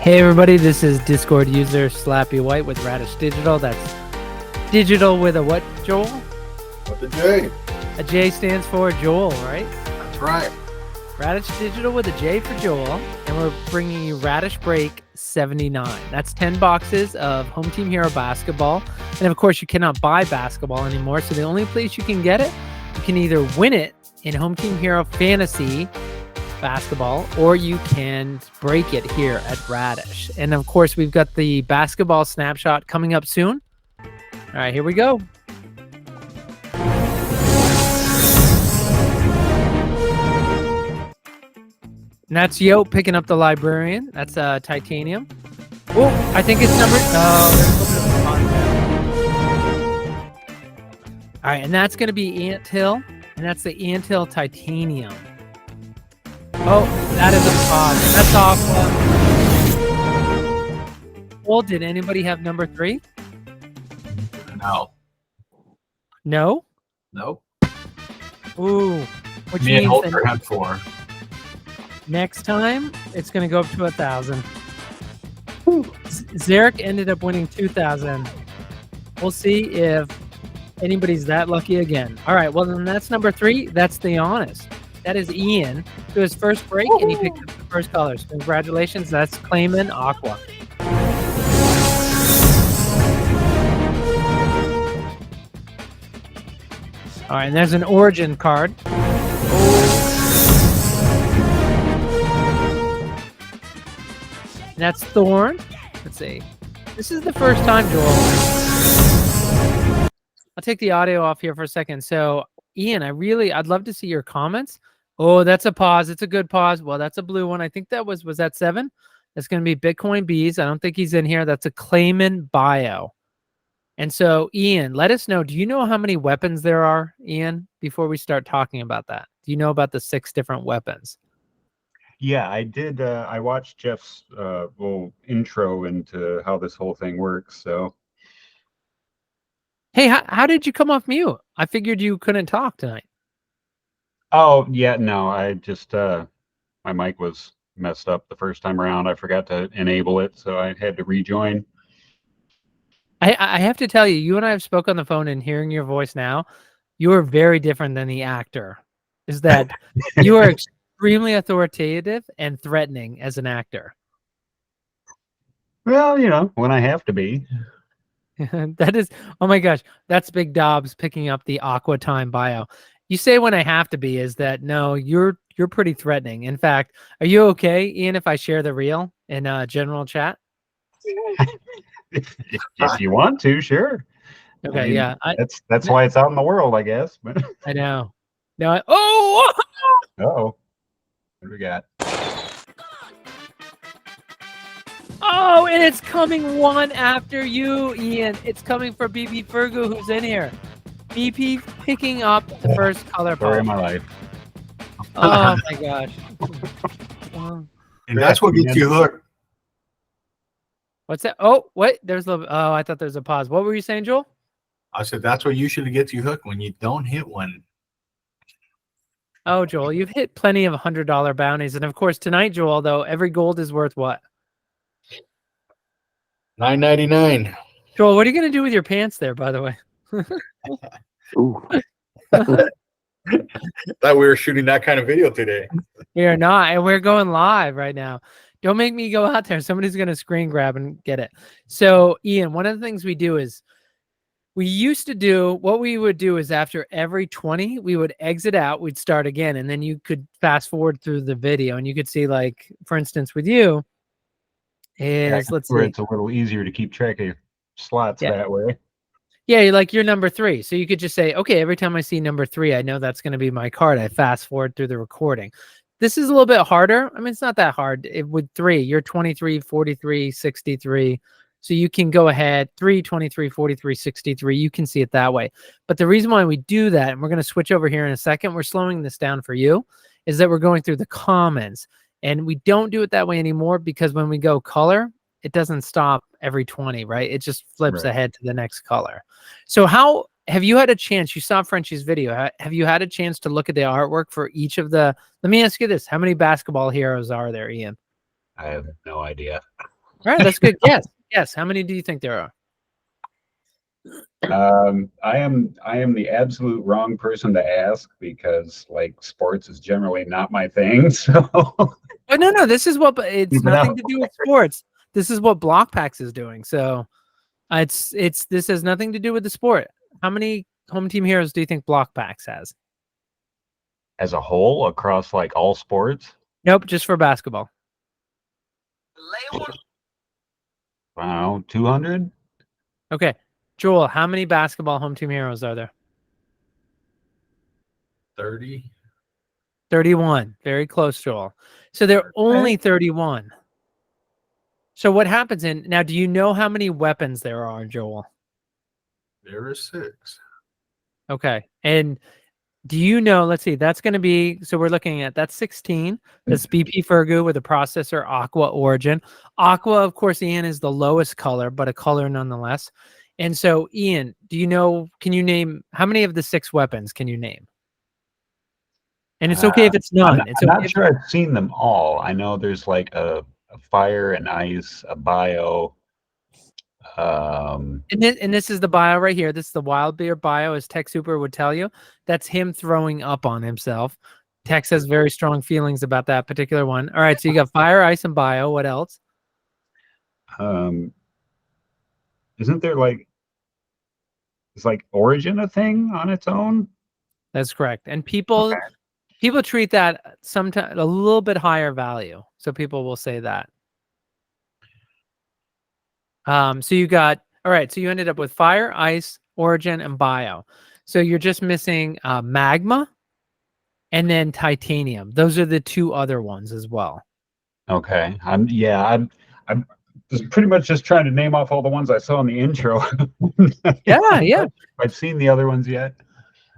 Hey everybody, this is Discord user Slappy White with Radish Digital. That's digital with a what, Joel? With a J. A J stands for Joel, right? That's right. Radish Digital with a J for Joel. And we're bringing you Radish Break 79. That's 10 boxes of Home Team Hero basketball. And of course, you cannot buy basketball anymore. So the only place you can get it, you can either win it in Home Team Hero Fantasy basketball, or you can break it here at Radish. And of course, we've got the basketball snapshot coming up soon. All right, here we go. And that's Yo picking up the librarian. That's titanium. Oh, I think it's number. Oh, there's a little bit of a there. All right, and that's going to be Anthill, and that's the Anthill titanium. Oh, that is a pause. That's Aqua. Well, did anybody have number 3? No. No? Nope. Ooh. Which Me and means Holter had 4. next time, it's going to go up to 1,000. Zarek ended up winning 2,000. We'll see if anybody's that lucky again. All right, well, then that's number 3. That's the honest. That is Ian, to his first break, and he picked up the first colors. Congratulations, that's Clayman Aqua. All right, and there's an Origin card. And that's Thorn. Let's see. This is the first time, Joel. I'll take the audio off here for a second. So, Ian, I'd love to see your comments. Oh, that's a pause. It's a good pause. Well, that's a blue one. I think that was that 7? That's going to be Bitcoin Bees. I don't think he's in here. That's a Clayman Bio. And so, Ian, let us know. Do you know how many weapons there are, Ian, before we start talking about that? Do you know about the 6 different weapons? Yeah, I did. I watched Jeff's little intro into how this whole thing works. So, hey, how did you come off mute? I figured you couldn't talk tonight. oh yeah, no, I just my mic was messed up the first time around. I forgot to enable it, so I had to rejoin. I have to tell you, you and I have spoke on the phone, and hearing your voice now, you are very different than the actor. Is that you are extremely authoritative and threatening as an actor. Well, you know, when I have to be. That is, oh my gosh, that's Big Dobbs picking up the Aqua Time Bio. You say when I have to be, is that no, you're pretty threatening. In fact, are you okay, Ian, if I share the reel in general chat? if you want to, sure. Okay, I mean, yeah. That's why it's out in the world, I guess. But I know. No, oh! oh, what do we got? Oh, and it's coming one after you, Ian. It's coming for BP Fergu, who's in here. BP picking up the first color Story pop. of my life. Oh my gosh. And that's what gets you hooked. What's that? Oh, what? There's a little. Oh, I thought there was a pause. What were you saying, Joel? I said that's what usually gets you hooked when you don't hit one. Oh, Joel, you've hit plenty of $100 bounties, and of course tonight, Joel, though, every gold is worth what? $9.99. Joel, what are you gonna do with your pants there, by the way? Ooh. Thought we were shooting that kind of video today. We are not, and we're going live right now. Don't make me go out there. Somebody's going to screen grab and get it. So, Ian, one of the things we do is what we would do is after every 20, we would exit out, we'd start again, and then you could fast forward through the video, and you could see, like, for instance, with you, let's see. It's a little easier to keep track of slots that way. Yeah, you're number 3. So you could just say, okay, every time I see number 3, I know that's going to be my card. I fast forward through the recording. This is a little bit harder. I mean, it's not that hard. With 3, you're 23, 43, 63. So you can go ahead, 3, 23, 43, 63. You can see it that way. But the reason why we do that, and we're going to switch over here in a second, we're slowing this down for you, is that we're going through the comments. And we don't do it that way anymore because when we go color, it doesn't stop every 20, right? It just flips ahead to the next color. So how have you had a chance? You saw Frenchie's video. Have you had a chance to look at the artwork for each of the? Let me ask you this: how many basketball heroes are there, Ian? I have no idea. All right, that's good. Yes. How many do you think there are? I am the absolute wrong person to ask because like sports is generally not my thing. So Oh no, this is what. It's no. nothing to do with sports. This is what Blokpax is doing. So it's this has nothing to do with the sport. How many home team heroes do you think Blokpax has? As a whole, across like all sports, Nope, just for basketball. I don't know, 200. Okay, Joel, how many basketball home team heroes are there? 30. 31. Very close, Joel. So they're only 31. So what happens in now? Do you know how many weapons there are, Joel? There are 6. Okay, and do you know? Let's see. That's going to be. So we're looking at that's 16. That's BP Fergu with a processor Aqua Origin. Aqua, of course, Ian is the lowest color, but a color nonetheless. And so, Ian, do you know? Can you name how many of the 6 weapons can you name? And it's okay if it's none. It's I'm okay. not sure I've seen them all. I know there's like a fire and ice, a bio. And this is the bio right here. This is the Wild Beer bio, as Tech Super would tell you. That's him throwing up on himself. Tex has very strong feelings about that particular one. All right, so you got fire, ice, and bio. What else? Isn't there like is like origin a thing on its own? That's correct. And people treat that sometimes a little bit higher value. So people will say that. So you got all right. So you ended up with fire, ice, origin, and bio. So you're just missing magma and then titanium. Those are the 2 other ones as well. Okay. I'm just pretty much just trying to name off all the ones I saw in the intro. Yeah. I've seen the other ones yet.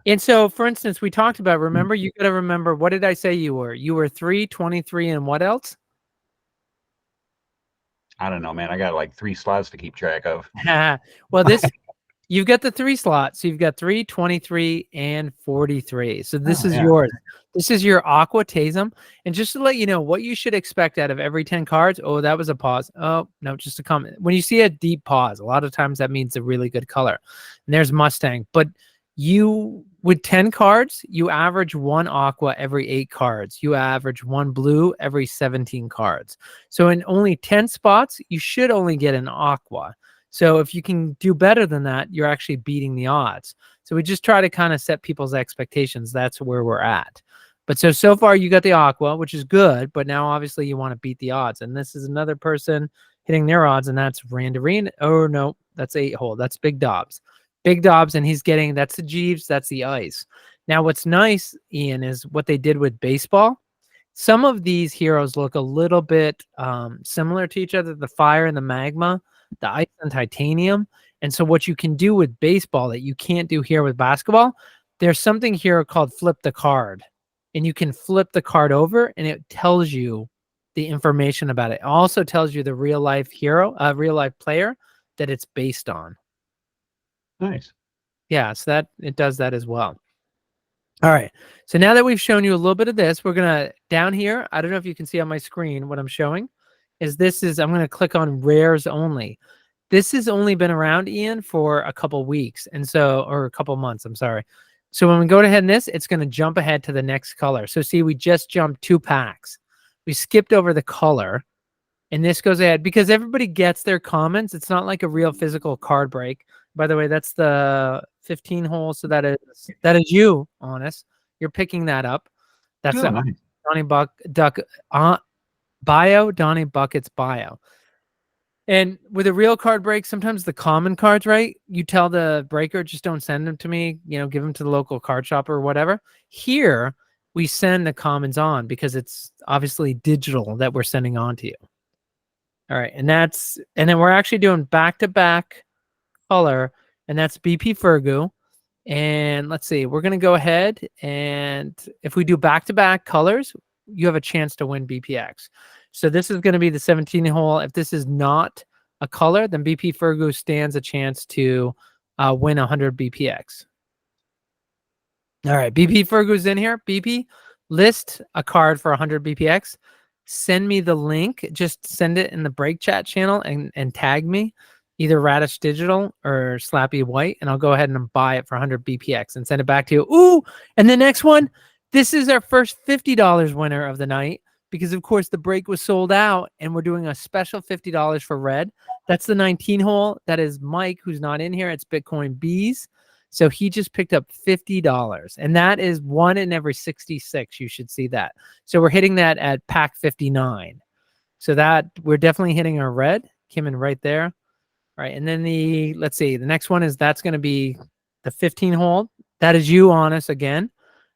And so, for instance, we talked about, remember, you got to remember, what did I say you were? You were 3, 23, and what else? I don't know, man. I got like 3 slots to keep track of. Well, you've got the 3 slots. So you've got 3, 23, and 43. So this is yours. This is your Aqua Tasem. And just to let you know what you should expect out of every 10 cards. Oh, that was a pause. Oh, no, just a comment. When you see a deep pause, a lot of times that means a really good color. And there's Mustang. But you, with 10 cards, you average 1 aqua every 8 cards. You average 1 blue every 17 cards. So in only 10 spots, you should only get an aqua. So if you can do better than that, you're actually beating the odds. So we just try to kind of set people's expectations. That's where we're at. But so far you got the aqua, which is good, but now obviously you want to beat the odds. And this is another person hitting their odds, and that's Randarine. Oh no, that's 8 hole. That's Big Dobbs. Big Dobbs, and he's getting, that's the Jeeves, that's the ice. Now what's nice, Ian, is what they did with baseball. Some of these heroes look a little bit similar to each other, the fire and the magma, the ice and titanium. And so what you can do with baseball that you can't do here with basketball, there's something here called flip the card. And you can flip the card over and it tells you the information about it. It also tells you the real life hero, real life player that it's based on. Nice. Yeah, so that it does that as well. All right. So now that we've shown you a little bit of this, we're going to down here. I don't know if you can see on my screen what I'm showing is I'm going to click on rares only. This has only been around, Ian, for a couple weeks. And so, or a couple months, I'm sorry. So when we go ahead in this, it's going to jump ahead to the next color. So see, we just jumped 2 packs. We skipped over the color and this goes ahead because everybody gets their comments. It's not like a real physical card break. By the way, that's the 15 hole. So that is you, Honest. You're picking that up. That's nice. Donnie Duck bio, Donnie Bucket's bio. And with a real card break, sometimes the common cards, right? You tell the breaker, just don't send them to me, give them to the local card shop or whatever. Here, we send the commons on because it's obviously digital that we're sending on to you. All right. And then we're actually doing back-to-back color, and that's BP Fergu. And let's see, we're going to go ahead, and if we do back-to-back colors, you have a chance to win BPX. So this is going to be the 17 hole. If this is not a color, then BP Fergu stands a chance to win 100 BPX. All right, BP Fergu's in here. BP, list a card for 100 BPX. send me the link. Just send it in the break chat channel and tag me, either Radish Digital or Slappy White, and I'll go ahead and buy it for 100 BPX and send it back to you. Ooh, and the next one, this is our first $50 winner of the night, because of course the break was sold out, and we're doing a special $50 for red. That's the 19 hole. That is Mike, who's not in here. It's Bitcoin Bees. So he just picked up $50, and that is 1 in every 66. You should see that. So we're hitting that at pack 59. So that we're definitely hitting our red. Came in right there. All right. And then let's see, the next one is, that's going to be the 15 hole. That is you on us again.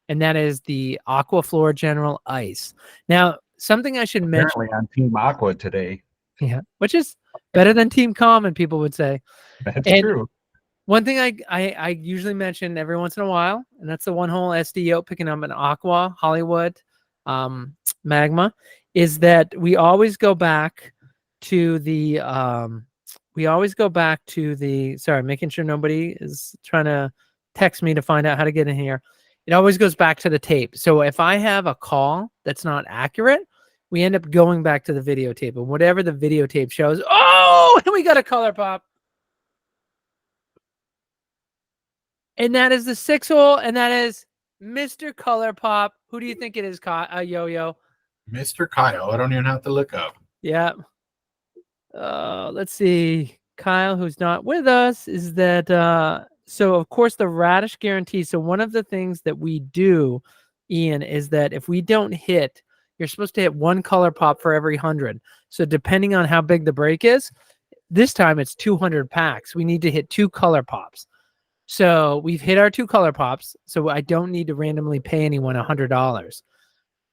And that is the Aqua Floor General Ice. Now, something I should mention. Apparently on Team Aqua today. Yeah, which is better than Team Common, people would say. That's and true. One thing I usually mention every once in a while, and that's the one hole SDO picking up an Aqua Hollywood Magma, is that we always go back to the sorry, making sure nobody is trying to text me to find out how to get in here. It always goes back to the tape. So if I have a call that's not accurate, we end up going back to the videotape, and whatever the videotape shows. Oh, and we got a color pop. And that is the 6 hole, and that is Mr. Color Pop. Who do you think it is, Yo-Yo? Mr. Kyle. I don't even have to look up. Yeah. Let's see. Kyle, who's not with us, is that so of course the Radish guarantee. So one of the things that we do, Ian, is that if we don't hit, you're supposed to hit 1 color pop for every 100. So depending on how big the break is, this time it's 200 packs. We need to hit 2 color pops. So we've hit our 2 color pops. So I don't need to randomly pay anyone $100.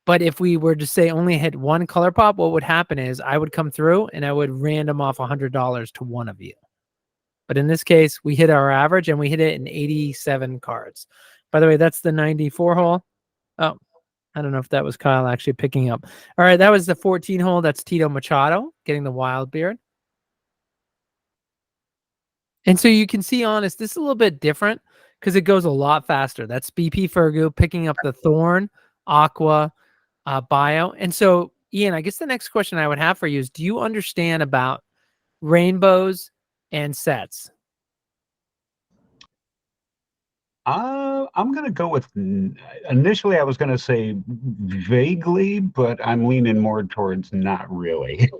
But if we were to say only hit 1 color pop, what would happen is I would come through and I would random off $100 to one of you. But in this case, we hit our average, and we hit it in 87 cards. By the way, that's the 94 hole. Oh, I don't know if that was Kyle actually picking up. All right, that was the 14 hole. That's Tito Machado getting the wild beard. And so you can see, honest, this is a little bit different because it goes a lot faster. That's BP Fergu picking up the Thorn, Aqua, Bio. And so, Ian, I guess the next question I would have for you is, do you understand about rainbows and sets? I'm going to go with, initially I was going to say vaguely, but I'm leaning more towards not really.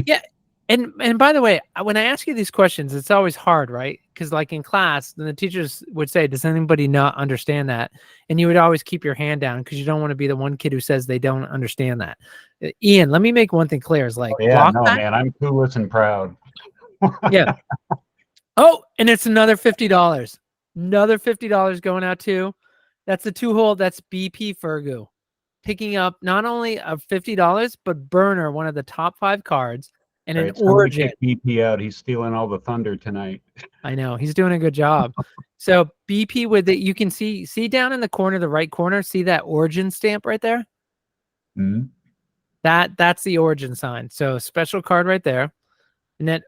Yeah. And by the way, when I ask you these questions, it's always hard, right? Because like in class, then the teachers would say, does anybody not understand that? And you would always keep your hand down because you don't want to be the one kid who says they don't understand that. Ian, let me make one thing clear. Is like, yeah, no, man, I'm clueless and proud. Yeah. Oh, and it's another $50. Another $50 going out too. That's the 2 hole. That's BP Fergu picking up not only a $50, but Burner, one of the top 5 cards. And an Origin. BP out. He's stealing all the thunder tonight. I know, he's doing a good job. So BP with it, you can see down in the corner, the right corner, see that Origin stamp right there? Mm-hmm. That's the Origin sign. So special card right there. And then,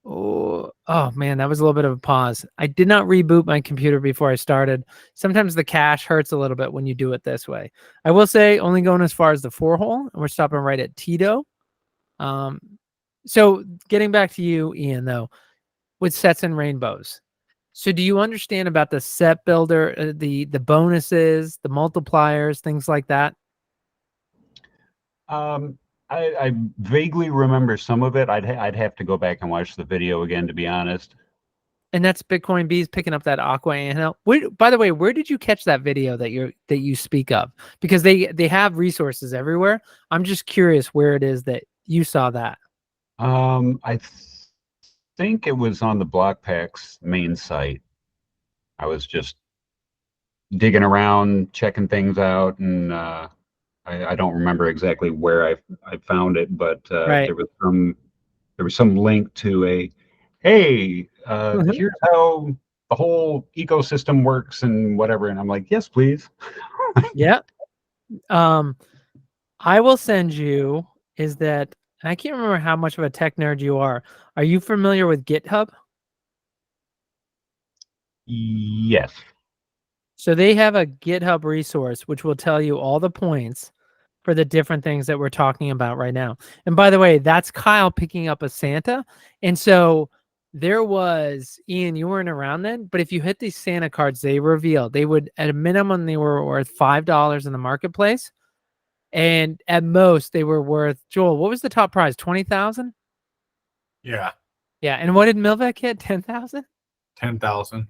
oh man, that was a little bit of a pause. I did not reboot my computer before I started. Sometimes the cache hurts a little bit when you do it this way. I will say only going as far as the 4 hole, and we're stopping right at Tito. So getting back to you, Ian, though, with sets and rainbows. So do you understand about the set builder, the bonuses, the multipliers, things like that? I vaguely remember some of it. I'd have to go back and watch the video again, to be honest. And that's Bitcoin Bees picking up that Aqua Anthill. By the way, where did you catch that video that you speak of? Because they have resources everywhere. I'm just curious where it is that you saw that. I think it was on the Blokpax main site. I was just digging around, checking things out, and I don't remember exactly where I found it, but Right. there was some link to a, hey, here's how the whole ecosystem works and whatever, and I'm like, yes, please. Yeah. I will send you. Is that, and I can't remember how much of a tech nerd you are. Are you familiar with GitHub? Yes. So they have a GitHub resource which will tell you all the points for the different things that we're talking about right now. And by the way, that's Kyle picking up a Santa. And so there was, Ian, you weren't around then, but if you hit these Santa cards, they revealed they would, at a minimum, they were worth $5 in the marketplace. And at most, they were worth, Joel, what was the top prize? 20,000? Yeah, Yeah. And what did Milvec hit? 10,000? 10,000.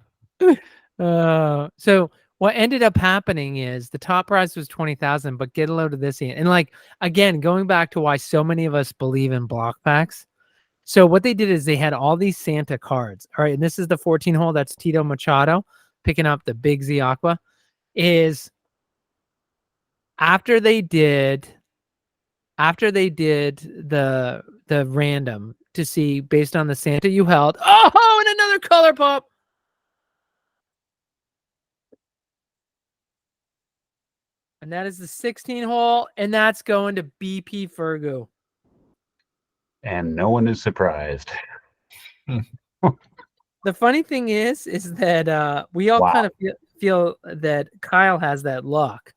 So what ended up happening is the top prize was 20,000, but get a load of this in. And like, again, going back to why so many of us believe in Blokpax. So what they did is they had all these Santa cards. All right. And this is the 14 hole. That's Tito Machado picking up the big Z Aqua. Is after they did the random to see based on the Santa you held. Oh, and another color pop. And that is the 16 hole, and that's going to BP Fergu. And no one is surprised. The funny thing is that we all kind of feel that Kyle has that luck.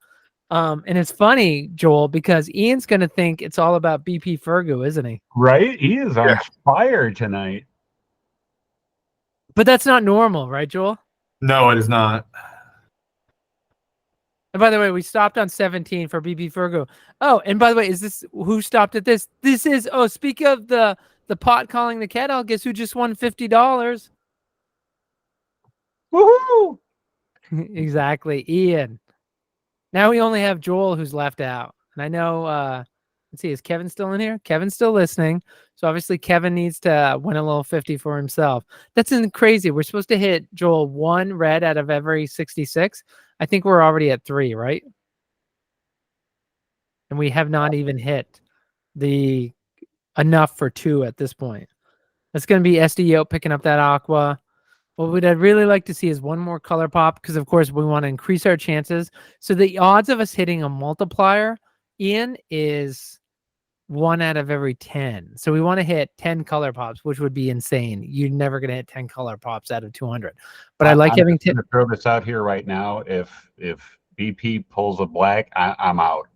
And it's funny, Joel, because Ian's going to think it's all about BP Fergu, isn't he? Right? He is on fire tonight. But that's not normal, right, Joel? No, it is not. And by the way, we stopped on 17 for BP Fergu. Oh, and by the way, is this who stopped at this? This is, oh, speak of the pot calling the kettle, guess who just won $50? Woohoo! Exactly, Ian. Now we only have Joel who's left out. And I know, let's see, is Kevin still in here? Kevin's still listening. So obviously Kevin needs to win a little 50 for himself. That's crazy. We're supposed to hit, Joel, 1 red out of every 66. I think we're already at 3, right? And we have not even hit the enough for 2 at this point. That's going to be SDO picking up that Aqua. What I'd really like to see is one more color pop because, of course, we want to increase our chances. So the odds of us hitting a multiplier, Ian, is 1 out of every 10. So we want to hit 10 color pops, which would be insane. You're never going to hit 10 color pops out of 200. But I like having to throw this out here right now. If BP pulls a black, I'm out.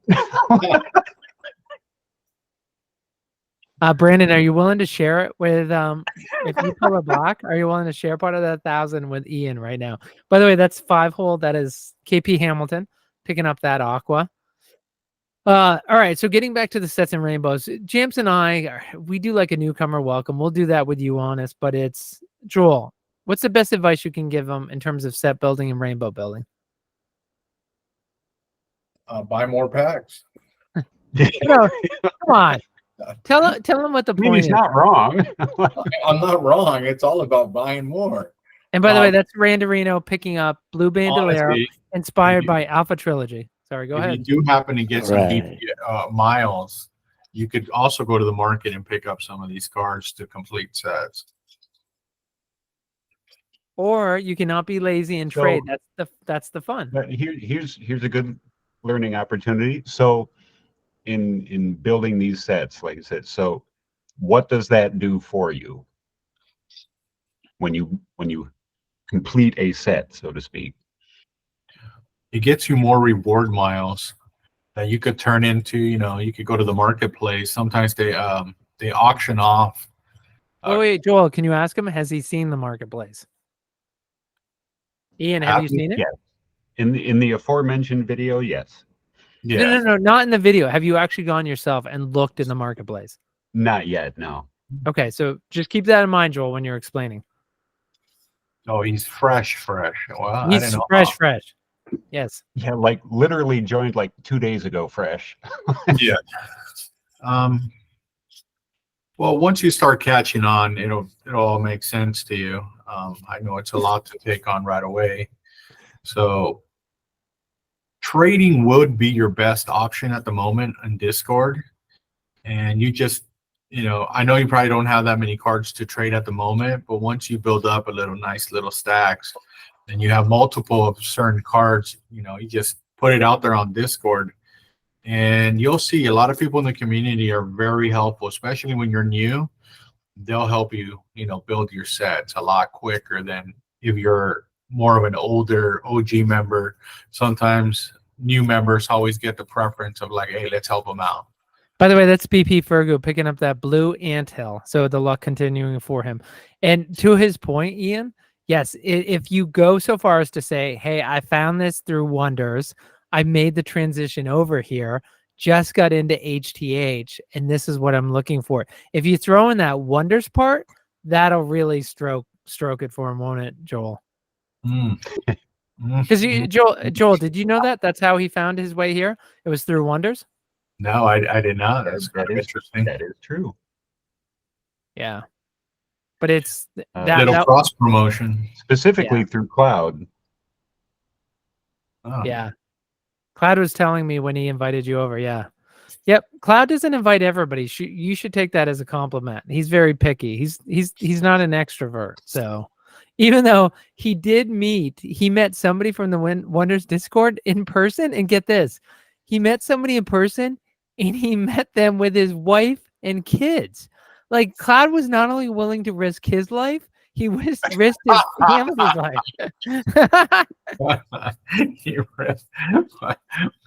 Brandon, are you willing to share it with if you pull a black? Are you willing to share part of that 1,000 with Ian right now? By the way, that's 5 hole. That is KP Hamilton picking up that Aqua. All right, so getting back to the sets and rainbows, Jamps and I, we do like a newcomer welcome. We'll do that with you, Honest, but it's Joel. What's the best advice you can give them in terms of set building and rainbow building? Buy more packs. Come on. Tell him what the point is. He's not wrong. I'm not wrong. It's all about buying more. And by the way, that's Randarino picking up Blue Bandolero, Honestly, inspired by Alpha Trilogy. Sorry, go ahead. If you do happen to get some BP, miles, you could also go to the market and pick up some of these cards to complete sets. Or you cannot be lazy and trade. That's the fun. But here's a good learning opportunity. So in building these sets, like I said, so what does that do for you when you complete a set, so to speak? It gets you more reward miles that you could turn into, you could go to the marketplace. Sometimes they auction off. Oh wait, Joel, can you ask him? Has he seen the marketplace? Ian, have you seen it? Yes. In the aforementioned video, yes. Yeah. No, not in the video. Have you actually gone yourself and looked in the marketplace? Not yet, no. Okay, so just keep that in mind, Joel, when you're explaining. Oh, he's fresh. Well, he's I didn't know. fresh. Yes. Yeah, like literally joined like 2 days ago, fresh. Yeah. Well, once you start catching on, it'll all make sense to you. I know it's a lot to take on right away. So trading would be your best option at the moment in Discord. And you just, I know you probably don't have that many cards to trade at the moment, but once you build up a nice little stacks and you have multiple of certain cards, you just put it out there on Discord and you'll see a lot of people in the community are very helpful, especially when you're new. They'll help you, build your sets a lot quicker than if you're more of an older OG member. Sometimes new members always get the preference of like, hey, let's help them out. By the way, that's BP Fergu picking up that blue anthill. So the luck continuing for him. And to his point, Ian, yes, if you go so far as to say, hey, I found this through Wonders, I made the transition over here, just got into HTH, and this is what I'm looking for. If you throw in that Wonders part, that'll really stroke it for him, won't it, Joel? Because Joel, did you know that? That's how he found his way here? It was through Wonders? No, I did not. That's kind of interesting. That is true. Yeah. But it's little cross promotion. Specifically through Cloud. Oh. Yeah. Cloud was telling me when he invited you over. Yeah. Yep. Cloud doesn't invite everybody. You should take that as a compliment. He's very picky. He's not an extrovert. So even though he met somebody from the Wonders Discord in person, and get this, he met somebody in person and he met them with his wife and kids. Like, Cloud was not only willing to risk his life, he risked his family's life. What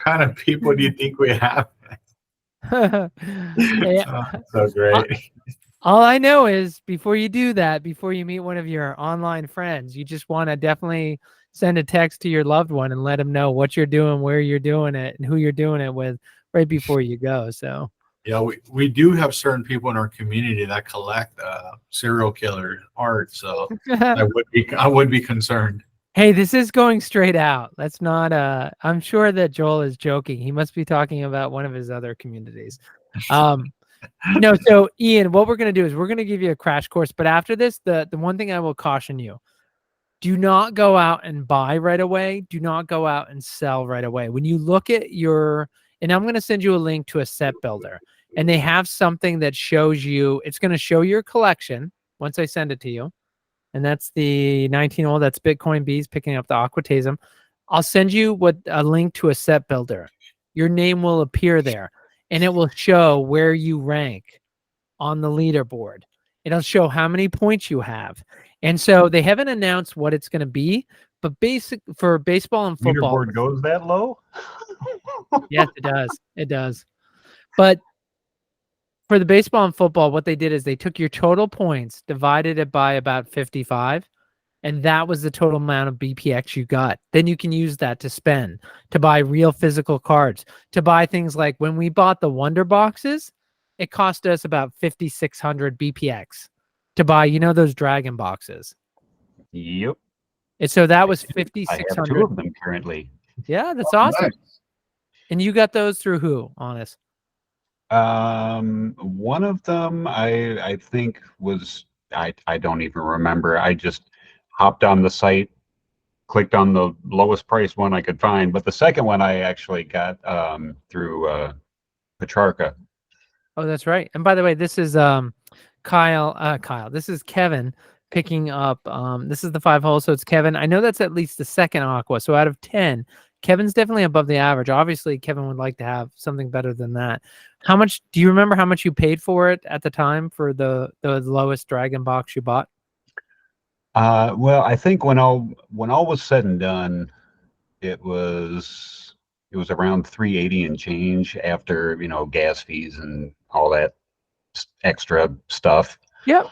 kind of people do you think we have? So great. All I know is before you do that, before you meet one of your online friends, you just want to definitely send a text to your loved one and let them know what you're doing, where you're doing it, and who you're doing it with right before you go. So yeah, we do have certain people in our community that collect serial killer art. So I would be concerned. Hey, this is going straight out. Let's not. I'm sure that Joel is joking. He must be talking about one of his other communities. No, so Ian, what we're going to do is we're going to give you a crash course. But after this, the one thing I will caution you, do not go out and buy right away. Do not go out and sell right away. When you look at and I'm going to send you a link to a set builder, and they have something that shows you, it's going to show your collection once I send it to you. And that's the 19-hole, that's Bitcoin Bees picking up the Aquatasm. I'll send you a link to a set builder. Your name will appear there, and it will show where you rank on the leaderboard. It'll show how many points you have. And so they haven't announced what it's going to be, but for baseball and football. Leaderboard goes that low? Yes, it does. It does. But for the baseball and football, what they did is they took your total points, divided it by about 55, and that was the total amount of BPX you got. Then you can use that to spend, to buy real physical cards, to buy things like when we bought the Wonder Boxes, it cost us about 5,600 BPX to buy, those dragon boxes. Yep. And so that was 5,600. I have 2 of them currently. Yeah, that's awesome. Nice. And you got those through who, Honest? One of them I think was, I don't even remember. I just hopped on the site, clicked on the lowest price one I could find, but the second one I actually got through Pacharka. Oh, that's right. And by the way, this is Kyle. This is Kevin picking up. This is the 5-hole, so it's Kevin. I know that's at least the second Aqua. So out of 10, Kevin's definitely above the average. Obviously, Kevin would like to have something better than that. How much do you remember how much you paid for it at the time for the lowest dragon box you bought? Well, I think when all was said and done, it was around 380 and change after, gas fees and all that extra stuff. Yep.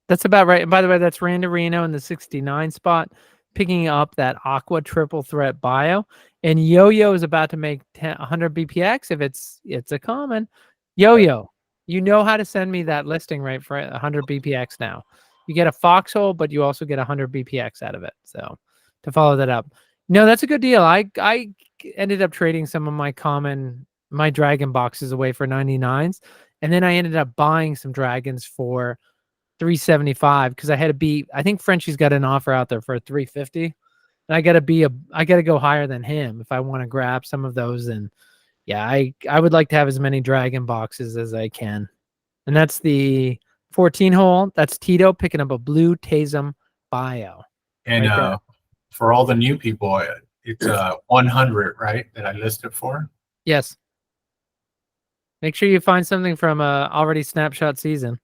That's about right. And by the way, that's Randy Reno in the 69 spot, picking up that Aqua triple threat bio. And Yo-Yo is about to make 100 BPX if it's a common. Yo-Yo, you know how to send me that listing right for 100 BPX now. You get a foxhole, but you also get 100 BPX out of it. So to follow that up. No, that's a good deal. I ended up trading some of my dragon boxes away for 99s. And then I ended up buying some dragons for 375 because I had to be, I think Frenchie's got an offer out there for 350. And I gotta go higher than him if I want to grab some of those. And yeah, I would like to have as many dragon boxes as I can. And that's the 14-hole. That's Tito picking up a blue Tasm bio. And right for all the new people, it's 100, right? That I listed for. Yes. Make sure you find something from already snapshot season.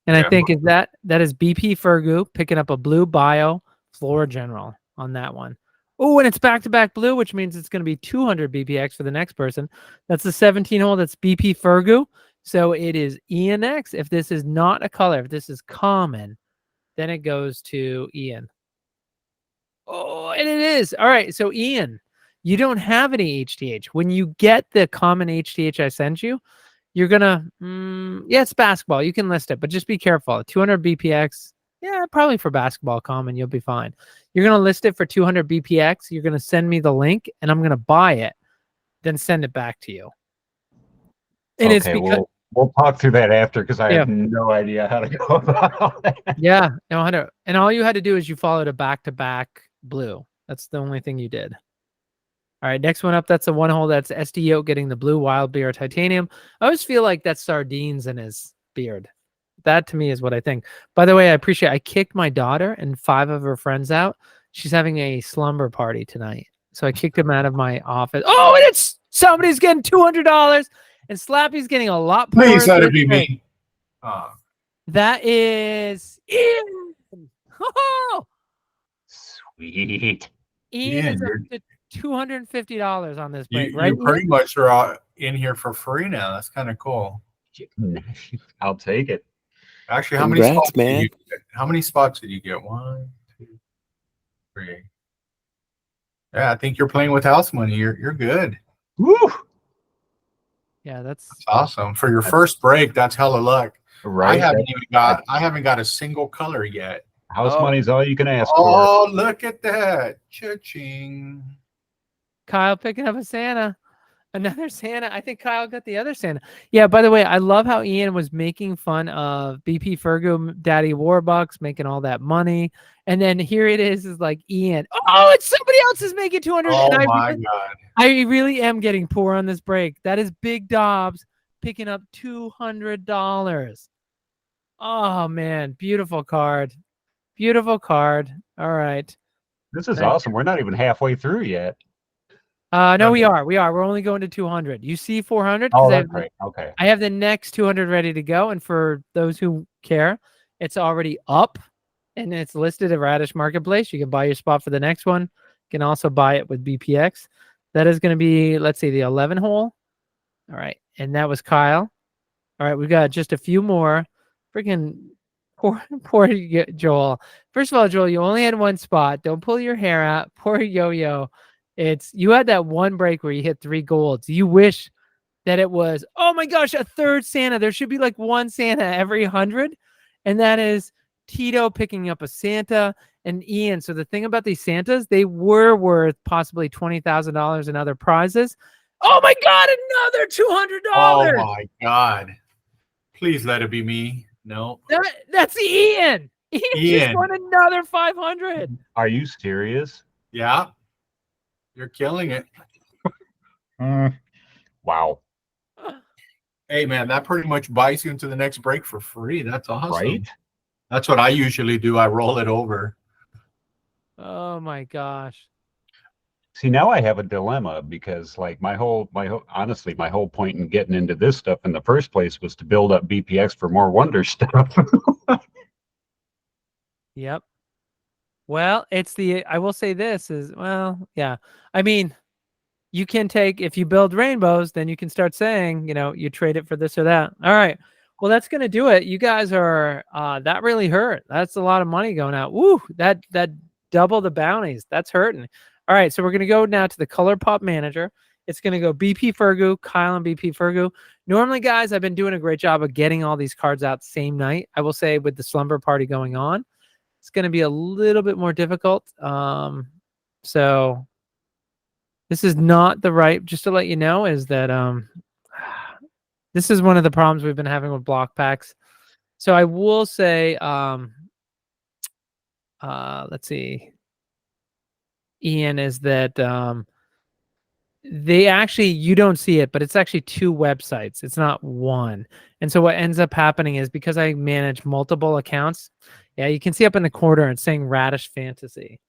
And yeah. I think that is BP Fergu picking up a blue bio Flora General on that one. Oh, and it's back-to-back blue, which means it's going to be 200 BPX for the next person. That's the 17 hole. That's BP Fergu. So it is Ian X. If this is not a color, if this is common, then it goes to Ian. Oh, and it is. All right. So Ian, you don't have any HTH. When you get the common HTH I sent you, you're gonna, yeah, it's basketball. You can list it, but just be careful. 200 BPX, yeah, probably for basketball common, you'll be fine. You're gonna list it for 200 BPX. You're gonna send me the link, and I'm gonna buy it, then send it back to you. And it's Okay, because we'll talk through that after because I yeah, have no idea how to go about all that. yeah, no, and all you had to do is you followed a back-to-back blue. That's the only thing you did. All right, next one up, that's a one hole. That's SD Yoke getting the blue wild beer titanium. I always feel like that's sardines in his beard. That to me is what I think. By the way, I kicked my daughter and 5 of her friends out. She's having a slumber party tonight. So I kicked him out of my office. Oh, and it's somebody's getting $200 and Slappy's getting a lot more. Please let it be me. That is Ian. Oh, Sweet. Ian Yeah, is up to $250 on this break, right? You pretty much are all in here for free now. That's kind of cool. I'll take it. Actually, Congrats, man. How many spots did you get? 1, 2, 3. Yeah, I think you're playing with house money. You're good. Woo! Yeah, That's awesome. For your first break, that's hella luck. Right. I haven't got a single color yet. House money's all you can ask for. Oh, look at that. Cha-ching. Kyle picking up a Santa. Another Santa. I think Kyle got the other Santa. Yeah, by the way, I love how Ian was making fun of BP Fergu, Daddy Warbucks, making all that money. And then here it is like Ian. Oh, it's somebody else is making 200. Oh, and my God. I really am getting poor on this break. That is Big Dobbs picking up $200. Oh, man. Beautiful card. Beautiful card. All right. This is awesome. We're not even halfway through yet. No, we are. We're only going to 200. You see 400? Oh, that's right. Okay. I have the next 200 ready to go. And for those who care, it's already up and it's listed at Radish Marketplace. You can buy your spot for the next one. You can also buy it with BPX. That is going to be, let's see, the 11 hole. All right. And that was Kyle. All right. We've got just a few more. Freaking poor Joel. First of all, Joel, you only had one spot. Don't pull your hair out. Poor Yo-Yo. You had that one break where you hit 3 golds. You wish that it was, oh my gosh, a third Santa. There should be like one Santa every 100. And that is Tito picking up a Santa and Ian. So the thing about these Santas, they were worth possibly $20,000 in other prizes. Oh my God, another $200. Oh my God. Please let it be me. No. That's Ian. Ian just won another 500. Are you serious? Yeah. You're killing it. Wow. Hey, man, that pretty much buys you into the next break for free. That's awesome. Right? That's what I usually do. I roll it over. Oh my gosh. See, now I have a dilemma because like honestly, my whole point in getting into this stuff in the first place was to build up BPX for more wonder stuff. Yep. Well, I will say this is, well, yeah. I mean, you can take, if you build rainbows, then you can start saying, you trade it for this or that. All right. Well, that's going to do it. You guys are, that really hurt. That's a lot of money going out. Woo, that double the bounties. That's hurting. All right. So we're going to go now to the Color Pop Manager. It's going to go BP Fergu, Kyle and BP Fergu. Normally, guys, I've been doing a great job of getting all these cards out same night. I will say with the slumber party going on, it's going to be a little bit more difficult. So this is not the right, just to let you know, is that this is one of the problems we've been having with Blokpax. So I will say, let's see, Ian, is that they actually, you don't see it, but it's actually 2 websites. It's not one. And so what ends up happening is because I manage multiple accounts, yeah, you can see up in the corner it's saying Radish Fantasy.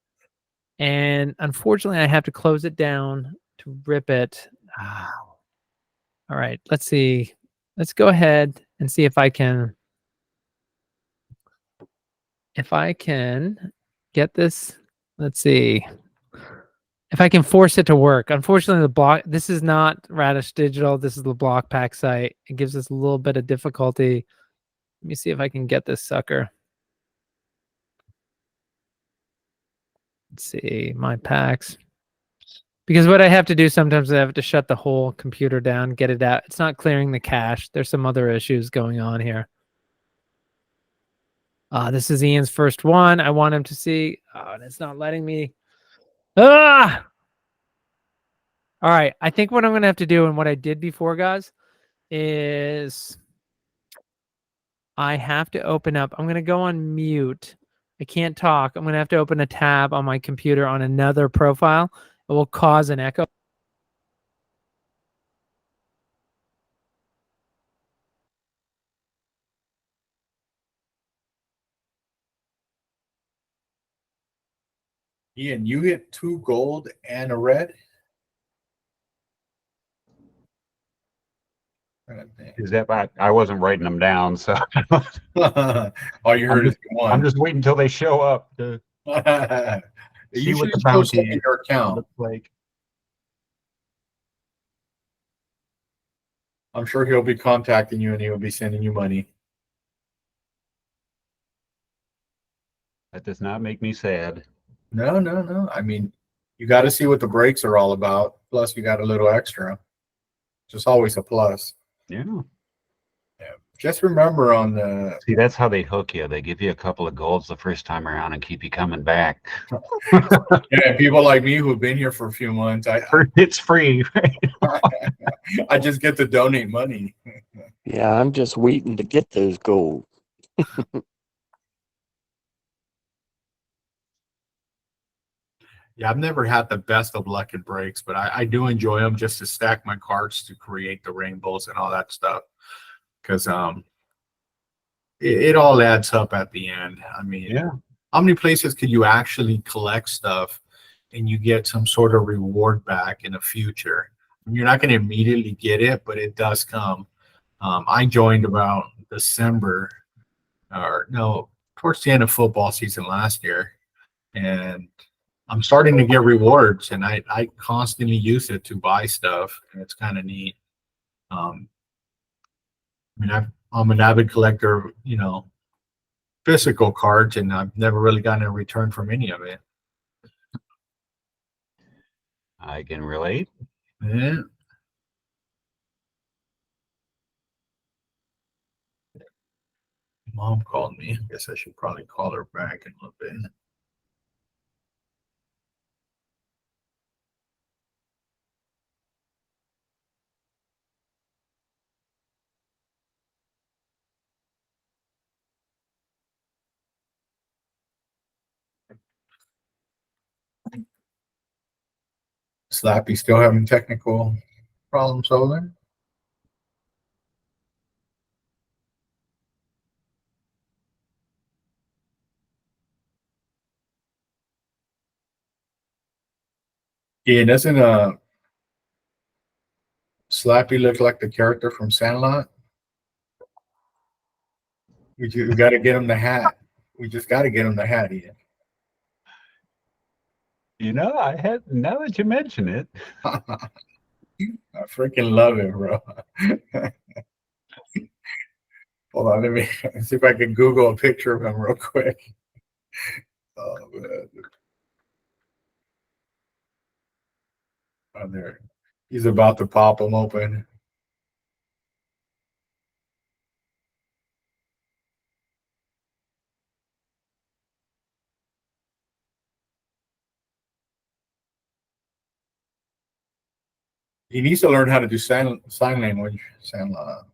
And unfortunately, I have to close it down to rip it. All right, let's see. Let's go ahead and see if I can get this. Let's see. if I can force it to work. Unfortunately, this is not Radish Digital. This is the Blokpax site. It gives us a little bit of difficulty. Let me see if I can get this sucker. Let's see, my packs. Because what I have to do sometimes, I have to shut the whole computer down, get it out. It's not clearing the cache. There's some other issues going on here. This is Ian's first one. I want him to see. Oh, and it's not letting me. Ah! All right. I think what I'm going to have to do, and what I did before, guys, is I have to open up. I'm going to go on mute. I can't talk. I'm going to have to open a tab on my computer on another profile. It will cause an echo. Ian, you hit 2 gold and a red. Is that I wasn't writing them down, so All you heard is one. I'm just waiting until they show up to see what the bounty in your account looks like. I'm sure he'll be contacting you and he'll be sending you money. That does not make me sad. No. I mean, you got to see what the breaks are all about. Plus, you got a little extra. Just always a plus. Yeah. Just remember on the. See, that's how they hook you. They give you a couple of golds the first time around and keep you coming back. Yeah, people like me who've been here for a few months, It's free. I just get to donate money. Yeah, I'm just waiting to get those gold. Yeah, I've never had the best of luck in breaks, but I do enjoy them just to stack my cards to create the rainbows and all that stuff. Because it all adds up at the end. I mean, Yeah. How many places could you actually collect stuff and you get some sort of reward back in the future? You're not going to immediately get it, but it does come. I joined about December, or no, towards the end of football season last year, and I'm starting to get rewards, and I constantly use it to buy stuff, and it's kind of neat. I mean, I'm an avid collector, physical cards, and I've never really gotten a return from any of it. I can relate. Yeah. Mom called me. I guess I should probably call her back in a little bit. Slappy still having technical problems over there? Yeah, doesn't Slappy look like the character from Sandlot? We got to get him the hat. We just got to get him the hat, Ian. Now that you mention it. I freaking love it, bro. Hold on, let me see if I can Google a picture of him real quick. Oh, man. Oh, there. He's about to pop him open. He needs to learn how to do sign language. Sandlot.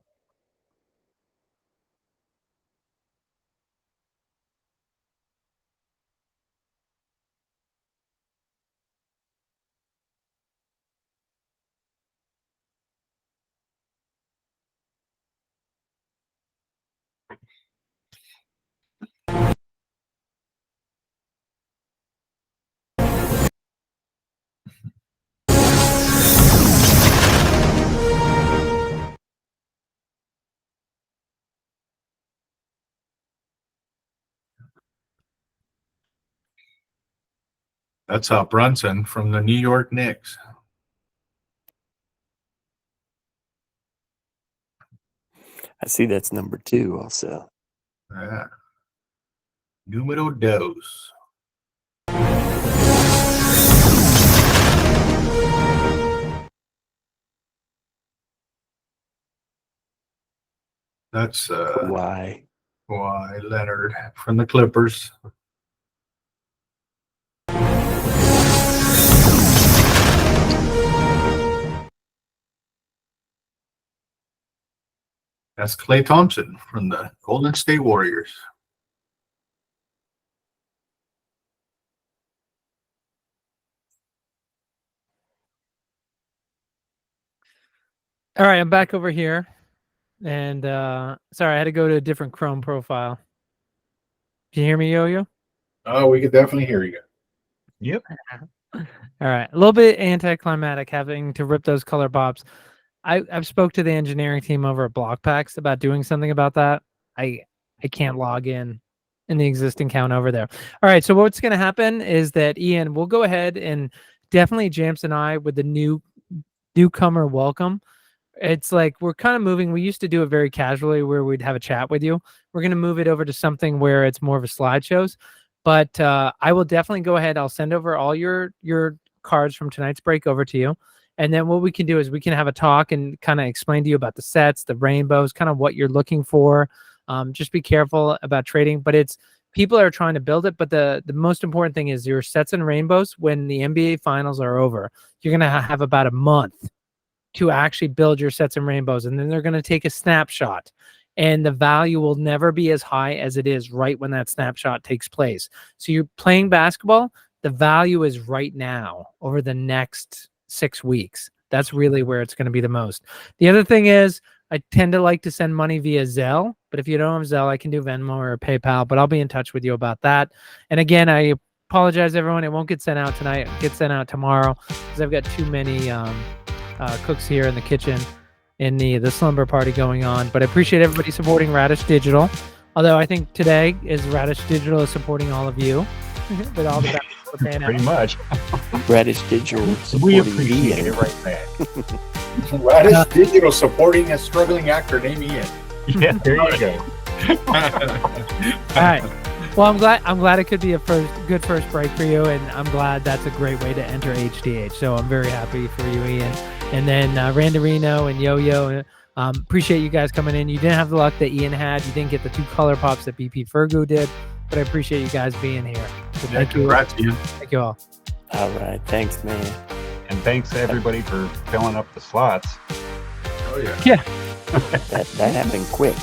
That's Brunson from the New York Knicks. I see that's number 2 also. Yeah. Numero dos. That's Why? Leonard from the Clippers. That's Klay Thompson from the Golden State Warriors. All right, I'm back over here. And sorry, I had to go to a different Chrome profile. Can you hear me, Yo-Yo? Oh, we could definitely hear you. Yep. All right, a little bit anticlimactic having to rip those color pops. I've spoke to the engineering team over at Blokpax about doing something about that. I can't log in the existing count over there. All right, so what's going to happen is that Ian will go ahead and definitely Jamps and I with the newcomer welcome. It's like we're kind of moving. We used to do it very casually where we'd have a chat with you. We're going to move it over to something where it's more of a slideshows. But I will definitely go ahead. I'll send over all your cards from tonight's break over to you. And then what we can do is we can have a talk and kind of explain to you about the sets, the rainbows, kind of what you're looking for. Just be careful about trading. But it's people are trying to build it. But the most important thing is your sets and rainbows. When the NBA finals are over, you're going to have about a month to actually build your sets and rainbows. And then they're going to take a snapshot. And the value will never be as high as it is right when that snapshot takes place. So you're playing basketball, the value is right now over the next 6 weeks. That's really where it's going to be the most. The other thing is I tend to like to send money via Zelle, but if you don't have Zelle, I can do Venmo or PayPal, but I'll be in touch with you about that. And again, I apologize, everyone. It won't get sent out tonight. It gets sent out tomorrow because I've got too many cooks here in the kitchen in the slumber party going on. But I appreciate everybody supporting Radish Digital. Although I think today is Radish Digital is supporting all of you with all the back Pretty much. Radish Digital We supporting appreciate Ian. it right back. Radish Digital supporting a struggling actor named Ian. Yeah, there you go. All right. Well, I'm glad it could be a good first break for you, and I'm glad that's a great way to enter HDH. So I'm very happy for you, Ian. And then Randarino and Yo-Yo, appreciate you guys coming in. You didn't have the luck that Ian had. You didn't get the 2 color pops that BP Fergu did, but I appreciate you guys being here. So thank you. Congrats, Ian. Thank you all. All right. Thanks, man. And thanks to everybody for filling up the slots. Oh, yeah. Yeah. That happened quick.